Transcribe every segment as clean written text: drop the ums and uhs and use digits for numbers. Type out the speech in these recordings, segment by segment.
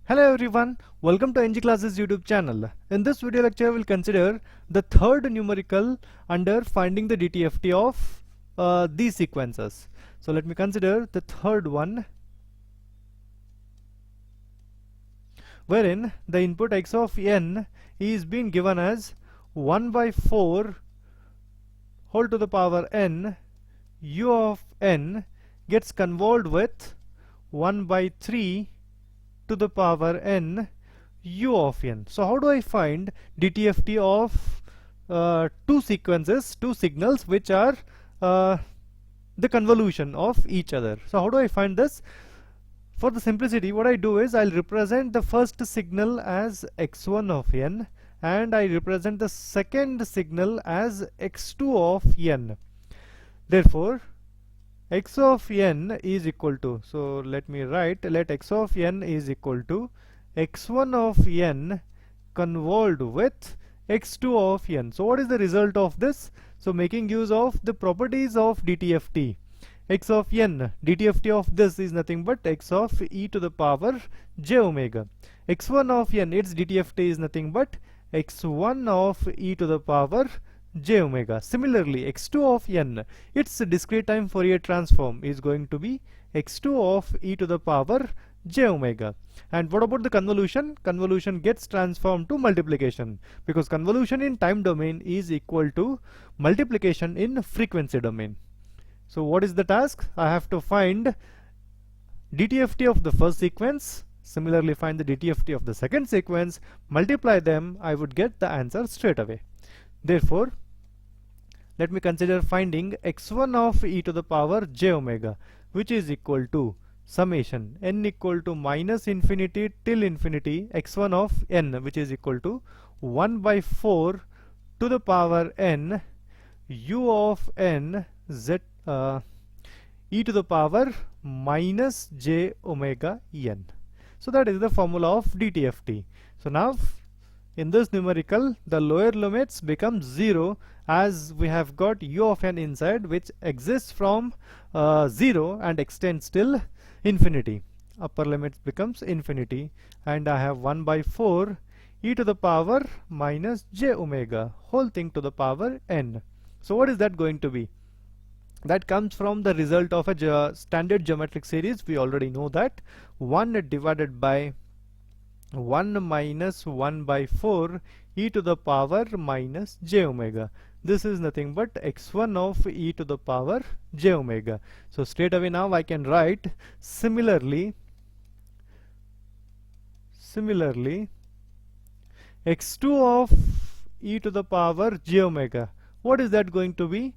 Hello everyone, welcome to EnggClasses YouTube channel. In this video lecture, we'll consider the third numerical under finding the DTFT of these sequences. So let me consider the third one, wherein the input x of n is being given as 1 by 4 whole to the power n, u of n gets convolved with 1 by 3 to the power n u of n. So how do I find DTFT of two signals which are the convolution of each other? So how do I find this? For the simplicity, what I do is I'll represent the first signal as x1 of n and I represent the second signal as x2 of n. Therefore x of n is equal to, so let me write, let x of n is equal to x1 of n convolved with x2 of n. So what is the result of this? So making use of the properties of DTFT, x of n, DTFT of this is nothing but x of e to the power j omega. x1 of n, its DTFT is nothing but x1 of e to the power j omega. Similarly, x2 of n, its discrete time Fourier transform is going to be x2 of e to the power j omega. And what about the convolution? Convolution gets transformed to multiplication, because convolution in time domain is equal to multiplication in frequency domain. So what is the task? I have to find DTFT of the first sequence, similarly find the DTFT of the second sequence, multiply them, I would get the answer straight away. Therefore, let me consider finding x1 of e to the power j omega, which is equal to summation n equal to minus infinity till infinity x1 of n, which is equal to 1 by 4 to the power n u of n z e to the power minus j omega n. So that is the formula of DTFT. So now in this numerical, the lower limits become 0 as we have got u of n inside, which exists from 0 and extends till infinity. Upper limit becomes infinity, and I have 1 by 4 e to the power minus j omega, whole thing to the power n. So what is that going to be? That comes from the result of a standard geometric series. We already know that 1 divided by 1 minus 1 by 4 e to the power minus j omega. This is nothing but x1 of e to the power j omega. So straight away now I can write similarly x2 of e to the power j omega. What is that going to be?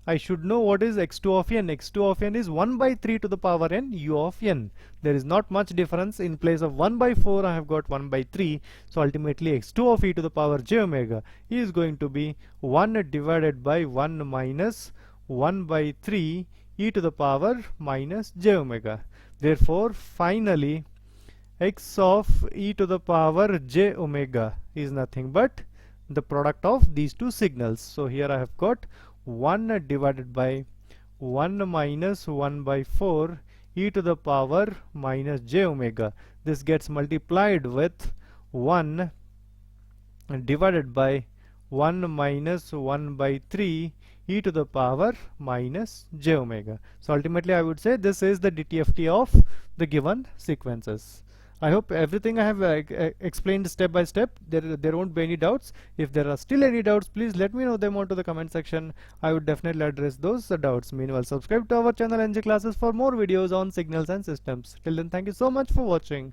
I should know what is x2 of n. x2 of n is 1 by 3 to the power n u of n. There is not much difference. In place of 1 by 4 I have got 1 by 3. So ultimately x2 of e to the power j omega is going to be 1 divided by 1 minus 1 by 3 e to the power minus j omega. Therefore finally x of e to the power j omega is nothing but the product of these two signals. So here I have got 1 divided by 1 minus 1 by 4 e to the power minus j omega. This gets multiplied with 1 divided by 1 minus 1 by 3 e to the power minus j omega. So ultimately I would say this is the DTFT of the given sequences. I hope everything I have explained step by step. There won't be any doubts. If there are still any doubts, please let me know them onto the comment section. I would definitely address those doubts. Meanwhile, subscribe to our channel EnggClasses for more videos on signals and systems. Till then, thank you so much for watching.